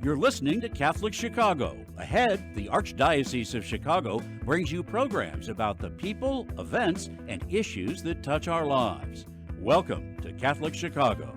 You're listening to Catholic Chicago. Ahead, the Archdiocese of Chicago brings you programs about the people, events, and issues that touch our lives. Welcome to Catholic Chicago.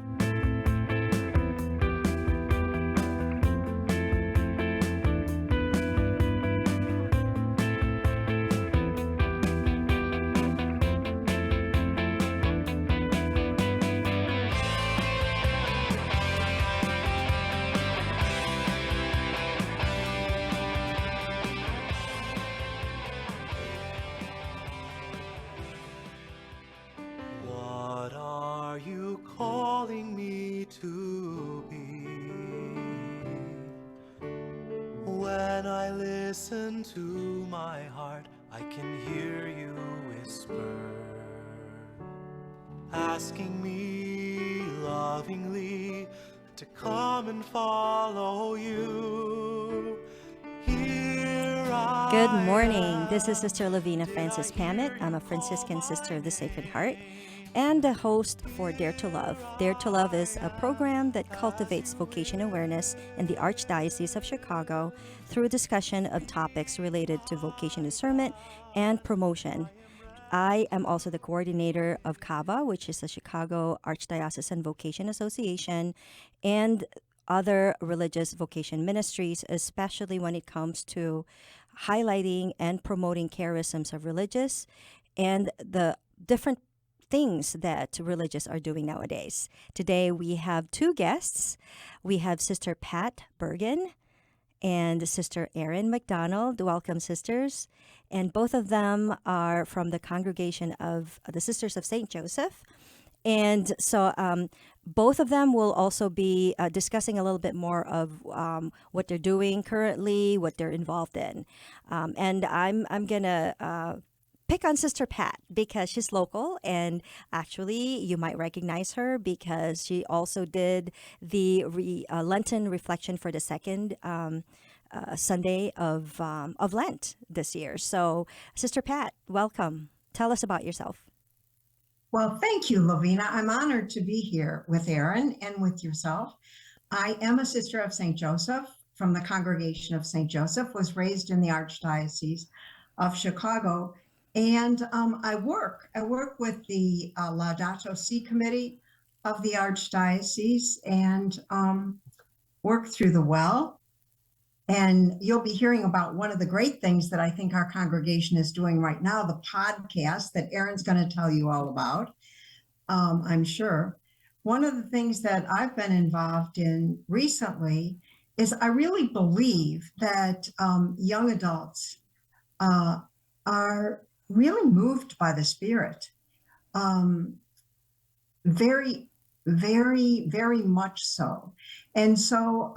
Listen to my heart, I can hear you whisper, asking me lovingly to come and follow you. Good morning. This is Sister Lavina Francis Pamet. I'm a Franciscan Sister of the Sacred Heart and the host for Dare to Love. Dare to Love is a program that cultivates vocation awareness in the Archdiocese of Chicago through discussion of topics related to vocation discernment and promotion. I am also the coordinator of CAVA, which is the Chicago Archdiocesan Vocation Association, and other religious vocation ministries, especially when it comes to highlighting and promoting charisms of religious and the different things that religious are doing nowadays. Today we have two guests. We have Sister Pat Bergen and Sister Erin McDonald. Welcome, sisters. And both of them are from the congregation of the Sisters of St. Joseph. And so both of them will also be discussing a little bit more of what they're doing currently, what they're involved in. And I'm going to pick on Sister Pat because she's local, and actually you might recognize her because she also did the Lenten reflection for the second Sunday of Lent this year. So, Sister Pat, welcome. Tell us about yourself. Well, thank you, Lavina. I'm honored to be here with Erin and with yourself. I am a Sister of St. Joseph from the congregation of St. Joseph, was raised in the Archdiocese of Chicago, and I work with the Laudato Si Committee of the Archdiocese and work through the well. And you'll be hearing about one of the great things that I think our congregation is doing right now, the podcast that Erin's going to tell you all about, I'm sure. One of the things that I've been involved in recently is I really believe that young adults are really moved by the Spirit. Very, very, very much so. And so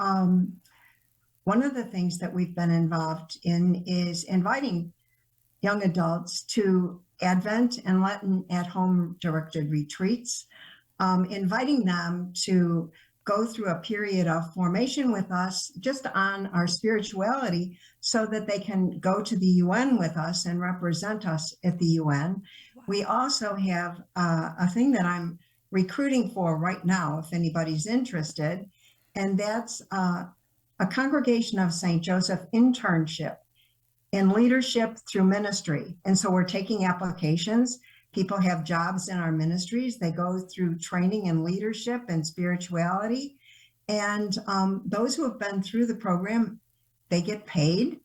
one of the things that we've been involved in is inviting young adults to Advent and Lenten at-home directed retreats, inviting them to go through a period of formation with us just on our spirituality so that they can go to the UN with us and represent us at the UN. We also have a thing that I'm recruiting for right now, if anybody's interested, and that's a Congregation of St. Joseph internship in leadership through ministry. And so we're taking applications. People have jobs in our ministries. They go through training in leadership and spirituality. And those who have been through the program, they get paid.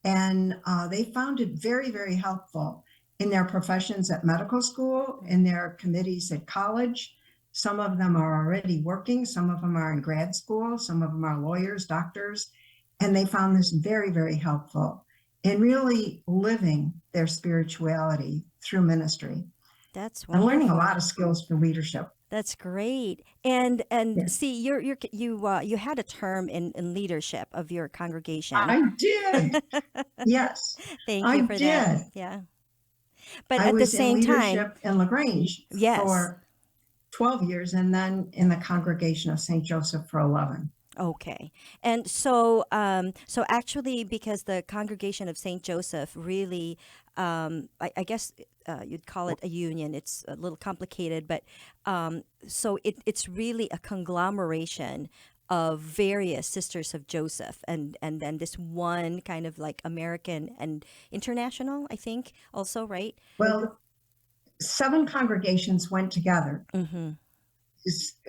And they found it very, very helpful in their professions at medical school, in their committees at college. Some of them are already working. Some of them are in grad school. Some of them are lawyers, doctors. And they found this very, very helpful in really living their spirituality through ministry. That's wonderful. And learning a lot of skills for leadership. That's great. And Yes. see, you had a term in leadership of your congregation. I did. Yes. Thank I you for that. did. Yeah. But I at the was same in time, leadership in Grange yes. for 12 years and then in the congregation of St. Joseph for 11. Okay. And so so actually, because the congregation of St. Joseph really, I guess you'd call it a union. It's a little complicated, but so it's really a conglomeration of various Sisters of Joseph, and then this one kind of like American and international, I think, also, right? Well, 7 congregations went together. Mm-hmm.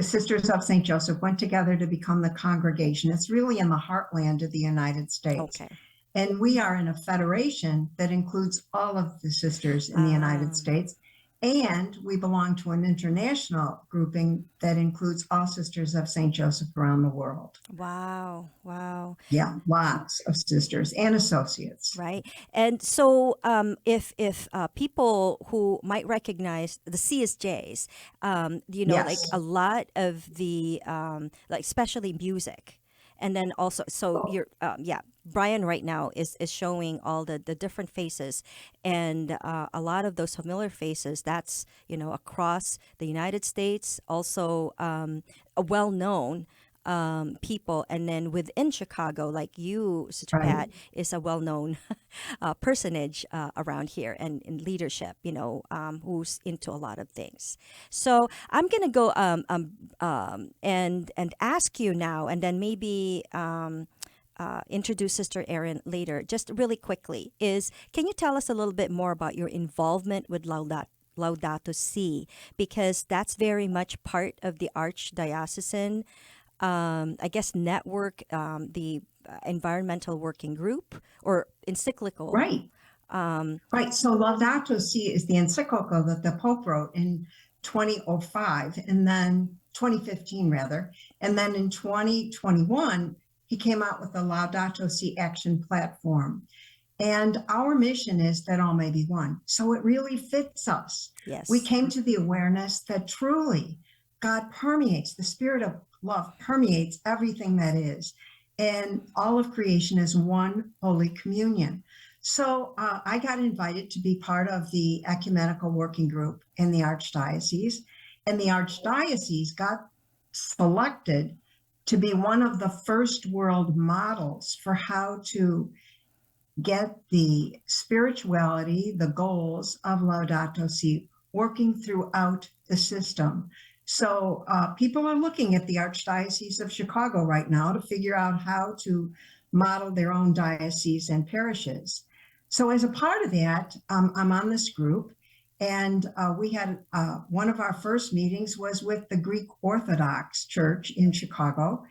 Sisters of St. Joseph went together to become the congregation. It's really in the heartland of the United States. Okay. And we are in a federation that includes all of the sisters in the United States. And we belong to an international grouping that includes all Sisters of St. Joseph around the world. Wow. Wow. Yeah, lots of sisters and associates. Right. And so, if people who might recognize the CSJs, like Yes. a lot of the like especially music, and then also, so you're Brian right now is showing all the different faces, and a lot of those familiar faces. That's across the United States, also a well known people, and then within Chicago, like you, Sister Right. Pat, is a well-known personage around here and in leadership, who's into a lot of things. So I'm gonna go and ask you now, and then maybe introduce Sister Erin later. Just really quickly, can you tell us a little bit more about your involvement with Laudato Si, because that's very much part of the Archdiocesan, I guess, network, the environmental working group or encyclical. Right. Right. So Laudato Si is the encyclical that the Pope wrote in 2005 and then 2015 rather. And then in 2021, he came out with the Laudato Si action platform. And our mission is that all may be one. So it really fits us. Yes. We came to the awareness that truly God permeates, the spirit of love permeates everything that is. And all of creation is one holy communion. So I got invited to be part of the ecumenical working group in the Archdiocese. And the Archdiocese got selected to be one of the first world models for how to get the spirituality, the goals of Laudato Si working throughout the system. So people are looking at the Archdiocese of Chicago right now to figure out how to model their own dioceses and parishes. So as a part of that, I'm on this group, and we had one of our first meetings was with the Greek Orthodox Church in Chicago.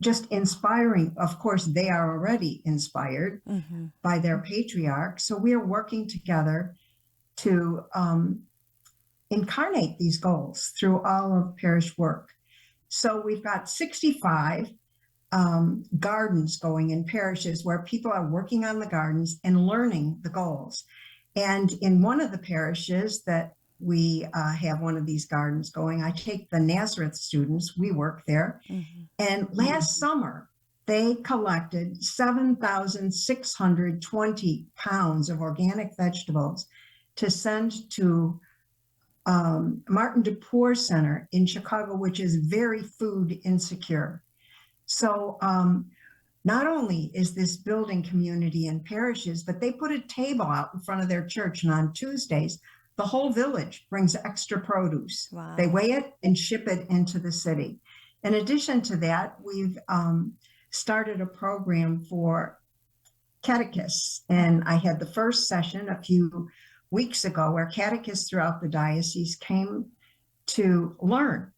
Just inspiring. Of course, they are already inspired by their patriarch. So we are working together to incarnate these goals through all of parish work. So we've got 65 gardens going in parishes where people are working on the gardens and learning the goals. And in one of the parishes that we have one of these gardens going, I take the Nazareth students, we work there. And last summer, they collected 7,620 pounds of organic vegetables to send to Martin DePoor Center in Chicago, which is very food insecure. So not only is this building community and parishes, but they put a table out in front of their church, and on Tuesdays, the whole village brings extra produce. Wow. They weigh it and ship it into the city. In addition to that, we've started a program for catechists, and I had the first session a few weeks ago where catechists throughout the diocese came to learn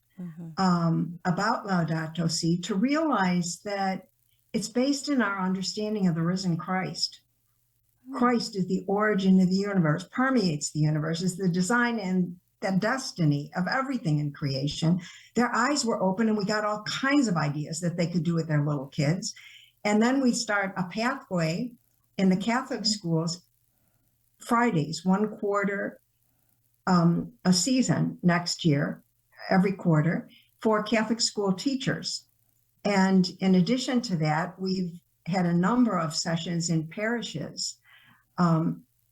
about Laudato Si, to realize that it's based in our understanding of the risen Christ. Christ is the origin of the universe, permeates the universe, is the design and the destiny of everything in creation. Their eyes were open, and we got all kinds of ideas that they could do with their little kids. And then we start a pathway in the Catholic schools, Fridays, one quarter a season next year, every quarter, for Catholic school teachers. And in addition to that, we've had a number of sessions in parishes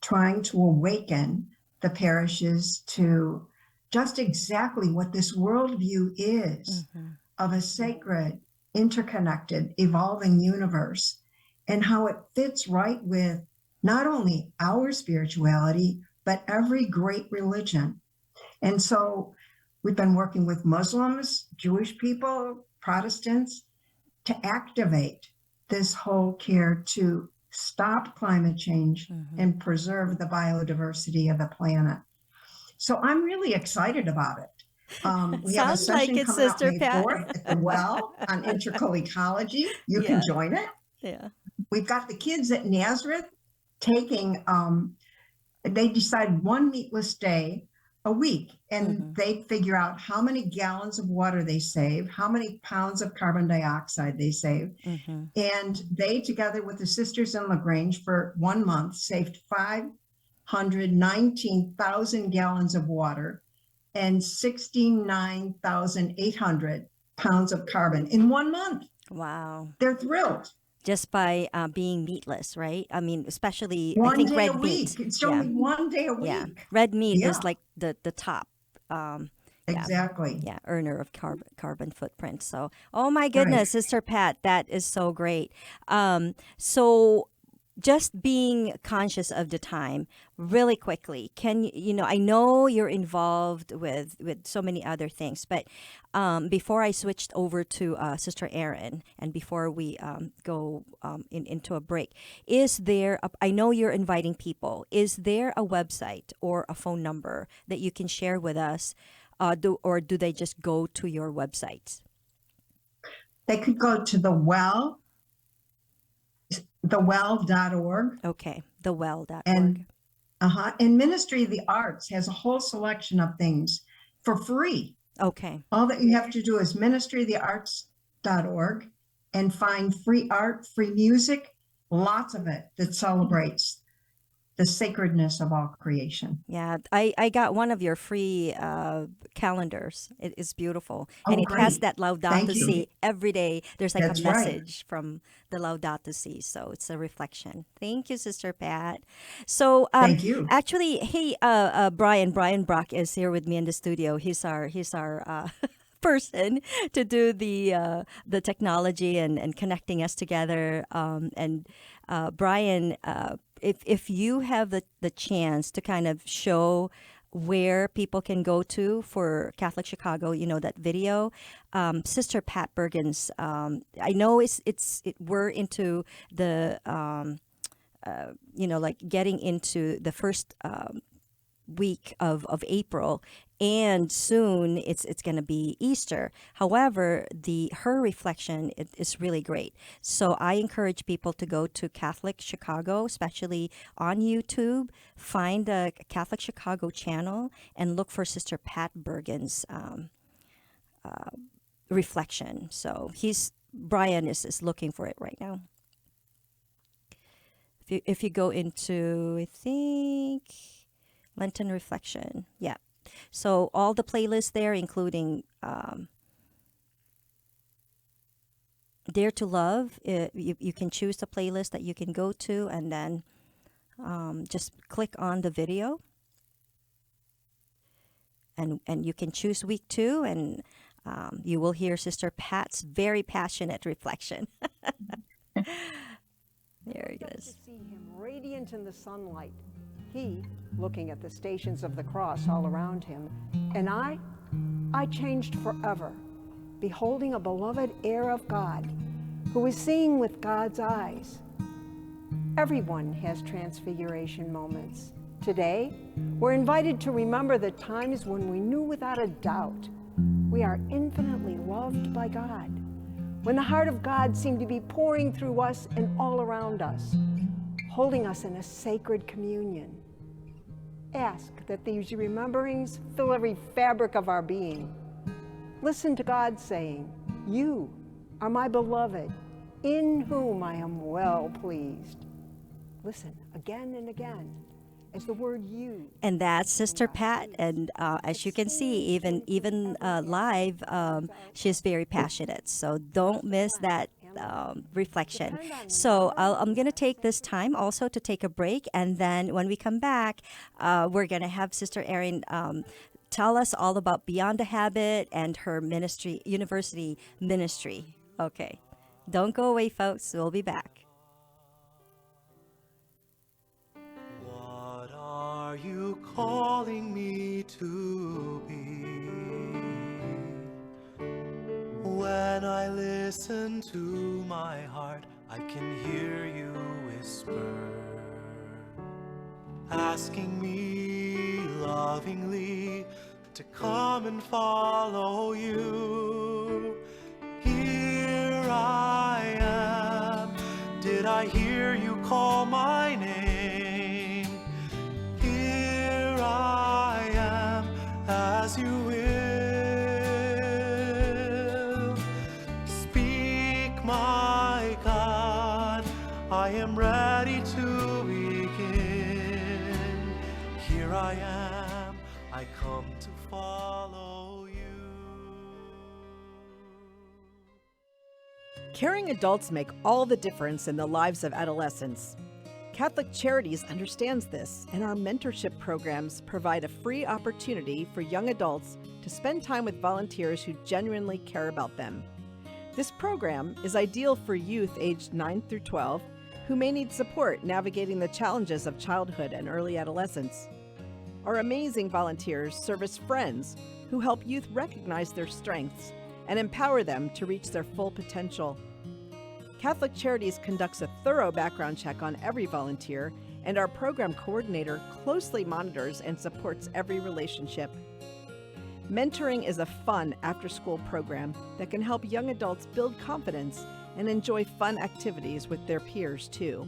trying to awaken the parishes to just exactly what this worldview is of a sacred, interconnected, evolving universe, and how it fits right with not only our spirituality, but every great religion. And so We've been working with Muslims, Jewish people, Protestants to activate this whole care to stop climate change and preserve the biodiversity of the planet. So I'm really excited about it. We have a Sounds like session it, coming up Sister May Pat. 4th at the Well on intercollegiology. You Yeah. can join it. Yeah. We've got the kids at Nazareth taking, they decide one meatless day a week, and they figure out how many gallons of water they save, how many pounds of carbon dioxide they save. And they, together with the sisters in Grange for 1 month, saved 519,000 gallons of water and 69,800 pounds of carbon in 1 month. Wow. They're thrilled. Just by being meatless, right? I mean, especially I One think day red a meat. week. It's only 1 day a week. Yeah, red meat Yeah. is like the top. Exactly. Yeah, earner of carbon footprint. So, oh my goodness, Sister Pat, that is so great. So just being conscious of the time really quickly, I know you're involved with so many other things, but before I switched over to Sister Erin, and before we go into a break, I know you're inviting people, is there a website or a phone number that you can share with us, or do they just go to your website? They could go to thewell.org. Okay, thewell.org. And Ministry of the Arts has a whole selection of things for free. Okay. All that you have to do is ministryofthearts.org and find free art, free music, lots of it that celebrates the sacredness of all creation. Yeah, I got one of your free calendars. It is beautiful. Oh, and it has great. that Laudato Thank you. Si every day. There's like That's a right. message from the Laudato Si. So it's a reflection. Thank you, Sister Pat. So Thank you. actually, hey, Brian Brock is here with me in the studio. He's our person to do the technology and connecting us together. And Brian, if you have the chance to kind of show where people can go to for Catholic Chicago, that video, Sister Pat Bergen's, I know we're into the, like getting into the first week of April, and soon it's going to be Easter. However, her reflection is really great. So I encourage people to go to Catholic Chicago, especially on YouTube, find the Catholic Chicago channel and look for Sister Pat Bergen's reflection. So Brian is looking for it right now. If you go into, I think, Lenten Reflection. Yeah. So all the playlists there, including Dare to Love, you can choose the playlist that you can go to, and then just click on the video. And you can choose week 2, and you will hear Sister Pat's very passionate reflection. There he is. To see him radiant in the sunlight, he looking at the stations of the cross all around him, and I changed forever, beholding a beloved heir of God, who is seeing with God's eyes. Everyone has transfiguration moments. Today, we're invited to remember the times when we knew without a doubt we are infinitely loved by God, when the heart of God seemed to be pouring through us and all around us, holding us in a sacred communion. Ask that these rememberings fill every fabric of our being. Listen to God saying, "You are my beloved, in whom I am well pleased." Listen again and again as the word "you." And that's Sister Pat, and as you can see, even live, she's very passionate. So don't miss that reflection. So I'm going to take this time also to take a break, and then when we come back, we're going to have Sister Erin tell us all about Beyond the Habit and her ministry, university ministry. Okay, don't go away, folks. We'll be back. What are you calling me to be? listen to my heart, I can hear you whisper, asking me lovingly to come and follow you. Here I am. Did I hear you call my name? Here I am, as you will. Speak, my God, I am ready to begin. Here I am, I come to follow you. Caring adults make all the difference in the lives of adolescents. Catholic Charities understands this, and our mentorship programs provide a free opportunity for young adults to spend time with volunteers who genuinely care about them. This program is ideal for youth aged 9 through 12 who may need support navigating the challenges of childhood and early adolescence. Our amazing volunteers serve as friends who help youth recognize their strengths and empower them to reach their full potential. Catholic Charities conducts a thorough background check on every volunteer, and our program coordinator closely monitors and supports every relationship. Mentoring is a fun after-school program that can help young adults build confidence and enjoy fun activities with their peers too.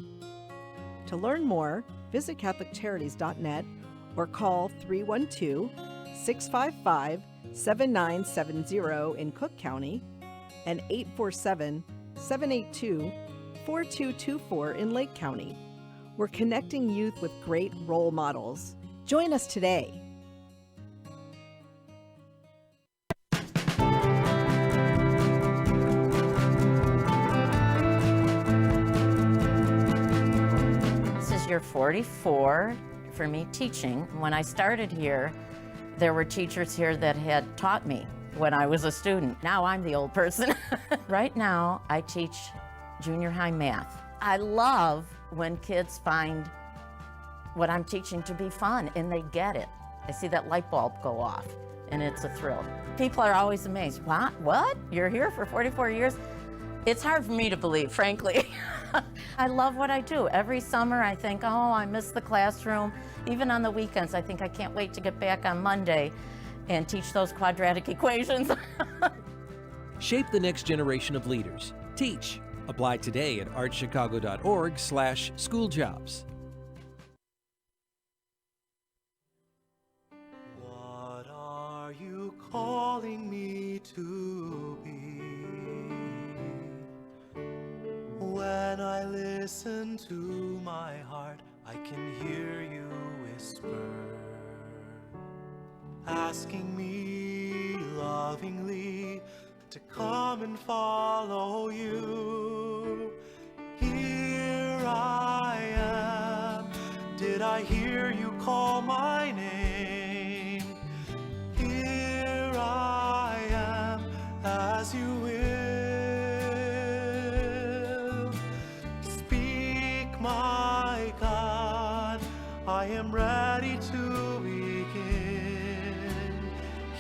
To learn more, visit CatholicCharities.net or call 312-655-7970 in Cook County and 847-782-4224 in Lake County. We're connecting youth with great role models. Join us today. This is year 44 for me teaching. When I started here, there were teachers here that had taught me when I was a student. Now I'm the old person. Right now, I teach junior high math. I love when kids find what I'm teaching to be fun and they get it. I see that light bulb go off and it's a thrill. People are always amazed. What? You're here for 44 years? It's hard for me to believe, frankly. I love what I do. Every summer I think, oh, I miss the classroom. Even on the weekends, I think I can't wait to get back on Monday and teach those quadratic equations. Shape the next generation of leaders. Teach. Apply today at archchicago.org/schooljobs. What are you calling me to be? When I listen to my heart, I can hear you whisper, asking me lovingly to come and follow you. Here I am. Did I hear you call my name? Here I am, as you will. Speak, my God, I am ready to begin.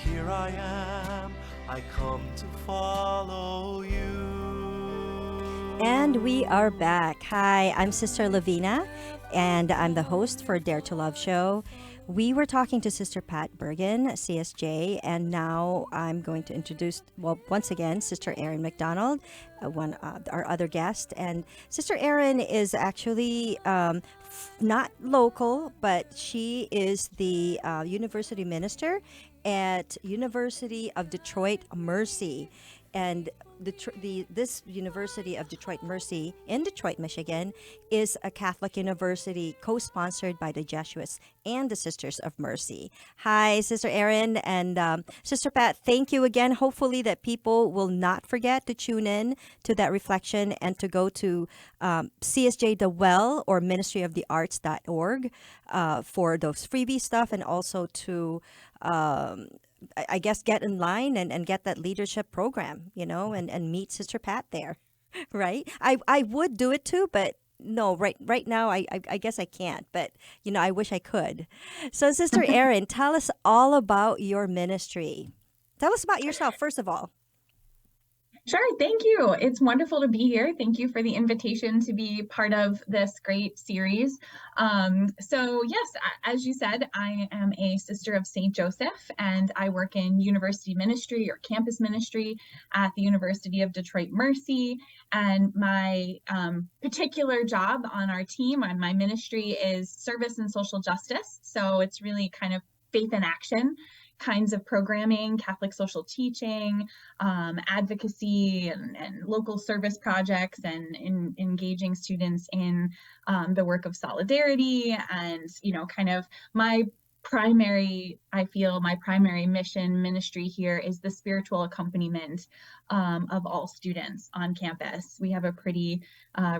Here I am, I come to follow you. And we are back. Hi, I'm Sister Lavina, and I'm the host for Dare to Love show. We were talking to Sister Pat Bergen, CSJ, and now I'm going to introduce, once again, Sister Erin McDonald, our other guest. And Sister Erin is actually not local, but she is the university minister at University of Detroit Mercy. And this University of Detroit Mercy in Detroit, Michigan, is a Catholic university co-sponsored by the Jesuits and the Sisters of Mercy. Hi, Sister Erin and Sister Pat, thank you again. Hopefully that people will not forget to tune in to that reflection and to go to CSJ The Well or ministryofthearts.org for those freebie stuff, and also to I guess get in line and get that leadership program, and meet Sister Pat there, right? I would do it too, but no, right now I guess I can't, but I wish I could. So Sister Erin, tell us all about your ministry. Tell us about yourself, first of all. Sure, thank you. It's wonderful to be here. Thank you for the invitation to be part of this great series. So yes, as you said, I am a sister of St. Joseph, and I work in university ministry or campus ministry at the University of Detroit Mercy. And my particular job on our team, on my ministry, is service and social justice. So it's really kind of faith in action kinds of programming, Catholic social teaching, advocacy, and local service projects, and engaging students in the work of solidarity. And, kind of my I feel my primary mission ministry here is the spiritual accompaniment of all students on campus. We have a pretty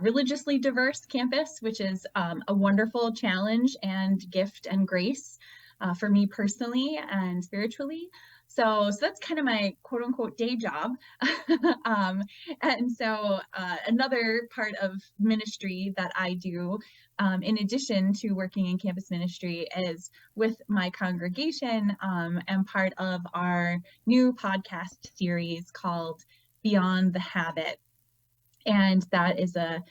religiously diverse campus, which is a wonderful challenge and gift and grace for me personally and spiritually. So that's kind of my quote unquote day job. And so another part of ministry that I do, in addition to working in campus ministry, is with my congregation, and part of our new podcast series called Beyond the Habit. And that is a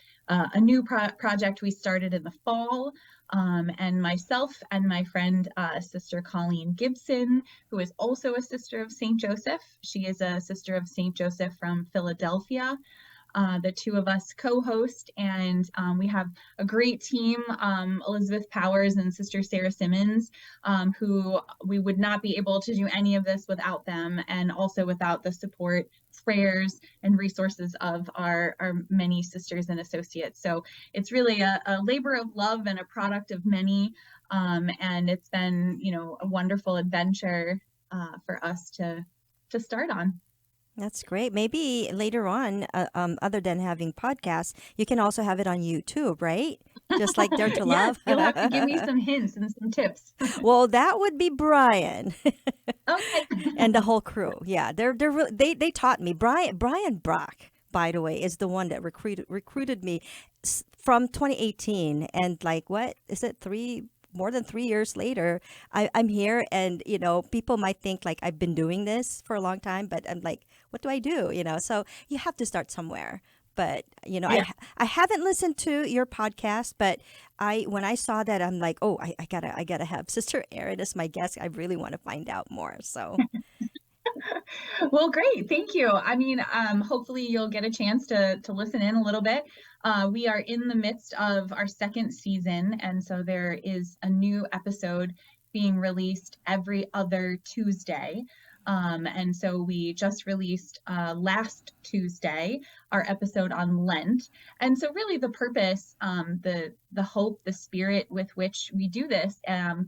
new project we started in the fall. And myself and my friend, Sister Colleen Gibson, who is also a sister of St. Joseph. She is a sister of St. Joseph from Philadelphia. The two of us co-host, and we have a great team, Elizabeth Powers and Sister Sarah Simmons, who we would not be able to do any of this without them, and also without the support, prayers, and resources of our many sisters and associates. So it's really a labor of love and a product of many, and it's been, a wonderful adventure for us to start on. That's great. Maybe later on, other than having podcasts, you can also have it on YouTube, right? Just like Dare to Love. Yes, you'll have to give me some hints and some tips. Well, that would be Brian. Okay. And the whole crew. Yeah, they taught me. Brian Brock, by the way, is the one that recruited me from 2018, and like, what is it, more than 3 years later, I'm here, and people might think like I've been doing this for a long time, but I'm like, what do I do? So you have to start somewhere. But Yeah. I haven't listened to your podcast, but when I saw that, I'm like, oh, I gotta have Sister Erin as my guest. I really want to find out more. So. Well, great. Thank you. I mean, hopefully you'll get a chance to listen in a little bit. We are in the midst of our second season, and so there is a new episode being released every other Tuesday. And so we just released last Tuesday our episode on Lent. And so really the purpose, the hope, the spirit with which we do this,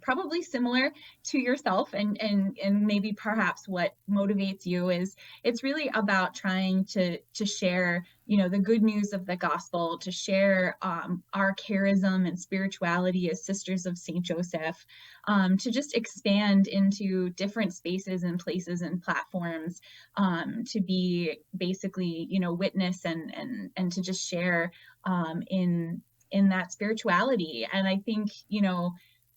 probably similar to yourself, and maybe perhaps what motivates you, is it's really about trying to share the good news of the gospel, to share our charism and spirituality as sisters of St. Joseph, to just expand into different spaces and places and platforms, to be basically, witness and to just share in that spirituality. And I think,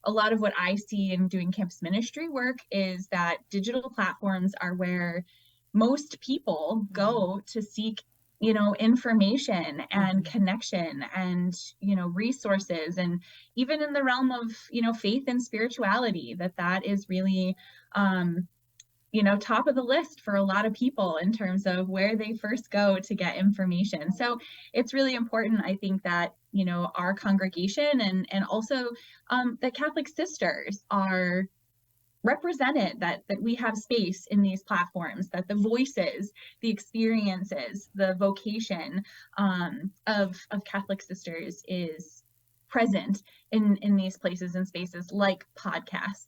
a lot of what I see in doing campus ministry work is that digital platforms are where most people go to seek information and connection and resources, and even in the realm of faith and spirituality, that is really top of the list for a lot of people in terms of where they first go to get information. So it's really important, I think, that our congregation and also the Catholic Sisters are represented, that we have space in these platforms, that the voices, the experiences, the vocation of Catholic Sisters is present in these places and spaces like podcasts.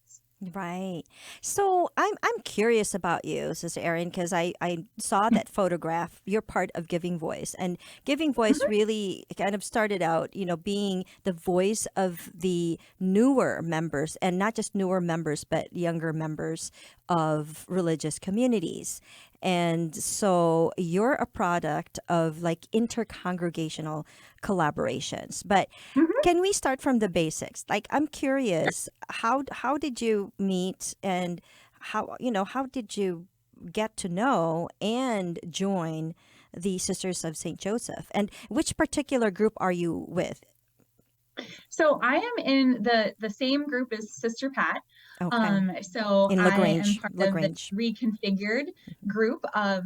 Right. So I'm curious about you, Sister Erin, because I saw that photograph. You're part of Giving Voice, and Giving Voice really kind of started out, being the voice of the newer members, and not just newer members, but younger members of religious communities. And so you're a product of like intercongregational collaborations. But can we start from the basics? Like, I'm curious, how did you meet, and how did you get to know and join the Sisters of St. Joseph. And which particular group are you with? So I am in the same group as Sister Pat. Okay. So In I am LaGrange. part of the LaGrange. reconfigured group of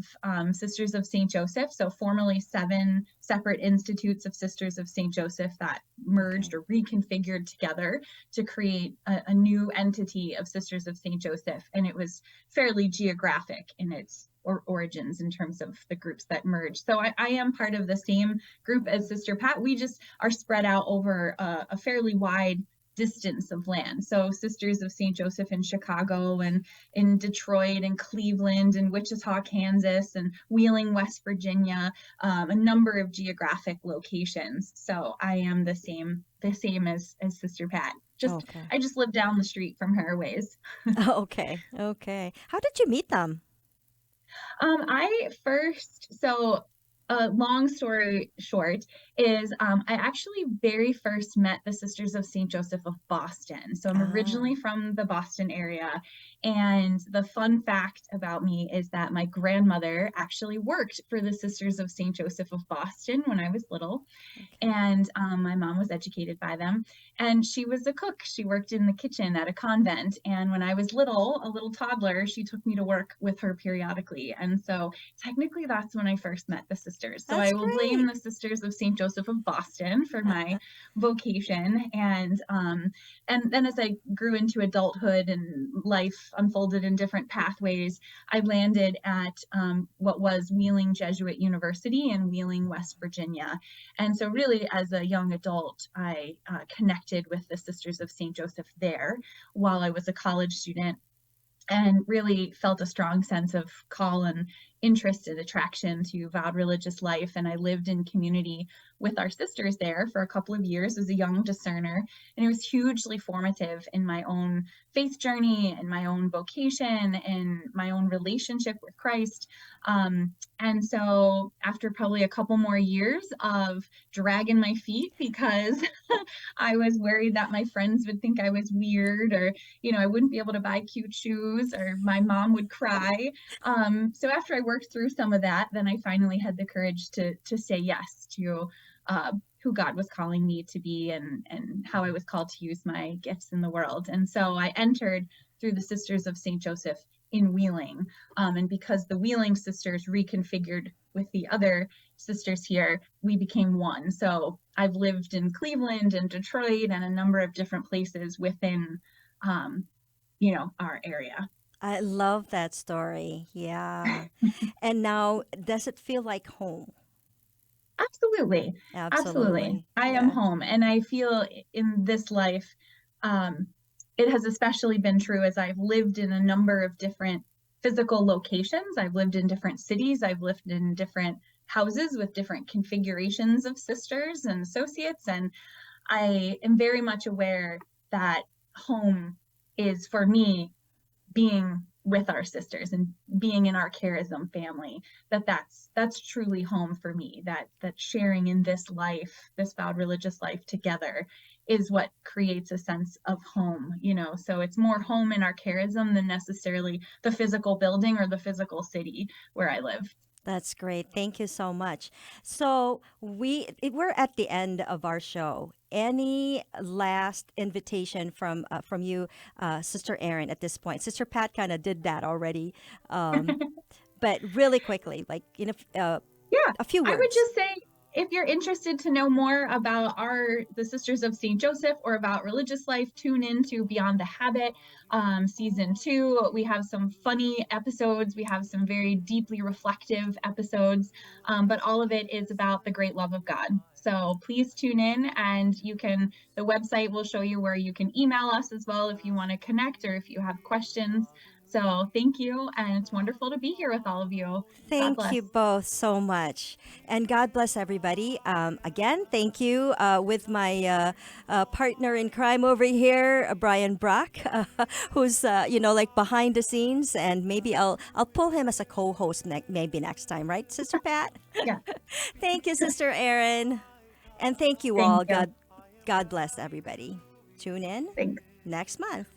Sisters of St. Joseph. So formerly 7 separate institutes of Sisters of St. Joseph that merged or reconfigured together to create a new entity of Sisters of St. Joseph. And it was fairly geographic in its origins in terms of the groups that merged. So I am part of the same group as Sister Pat. We just are spread out over a fairly wide distance of land. So Sisters of St. Joseph in Chicago and in Detroit and Cleveland and Wichita, Kansas and Wheeling, West Virginia, a number of geographic locations. So I am the same as Sister Pat. I just live down the street from her a ways. Okay. How did you meet them? Long story short is I actually very first met the Sisters of St. Joseph of Boston. So I'm originally from the Boston area. And the fun fact about me is that my grandmother actually worked for the Sisters of St. Joseph of Boston when I was little. And my mom was educated by them. And she was a cook. She worked in the kitchen at a convent. And when I was a little toddler, she took me to work with her periodically. And so technically that's when I first met the sisters. So I will blame the Sisters of St. Joseph of Boston for my vocation. And then as I grew into adulthood and life unfolded in different pathways, I landed at what was Wheeling Jesuit University in Wheeling, West Virginia. And so really as a young adult, I connected with the Sisters of St. Joseph there while I was a college student, and really felt a strong sense of call and interest and attraction to vowed religious life. And I lived in community with our sisters there for a couple of years as a young discerner. And it was hugely formative in my own faith journey and my own vocation and my own relationship with Christ. And so after probably a couple more years of dragging my feet because I was worried that my friends would think I was weird, or, I wouldn't be able to buy cute shoes, or my mom would cry. So after I worked through some of that, then I finally had the courage to say yes to who God was calling me to be and how I was called to use my gifts in the world. And so I entered through the Sisters of St. Joseph in Wheeling. And because the Wheeling sisters reconfigured with the other sisters here, we became one. So I've lived in Cleveland and Detroit and a number of different places within, our area. I love that story. Yeah. And now, does it feel like home? Absolutely. I am home. And I feel in this life, it has especially been true as I've lived in a number of different physical locations. I've lived in different cities. I've lived in different houses with different configurations of sisters and associates. And I am very much aware that home is, for me, being with our sisters and being in our charism family, that's truly home for me, that sharing in this life, this vowed religious life together is what creates a sense of home, so it's more home in our charism than necessarily the physical building or the physical city where I live. That's great. Thank you so much. So we're at the end of our show. Any last invitation from you, Sister Erin, at this point? Sister Pat kind of did that already, but really quickly, like a few words. I would just say, if you're interested to know more about the Sisters of St. Joseph or about religious life, tune in to Beyond the Habit, season 2. We have some funny episodes. We have some very deeply reflective episodes, but all of it is about the great love of God. So please tune in, and the website will show you where you can email us as well if you want to connect or if you have questions. So thank you, and it's wonderful to be here with all of you. Thank you both so much, and God bless everybody. Again, thank you with my partner in crime over here, Brian Brock, who's like behind the scenes, and maybe I'll pull him as a co-host maybe next time, right, Sister Pat? Yeah. Thank you, Sister Erin, and thank you all. God bless everybody. Tune in next month.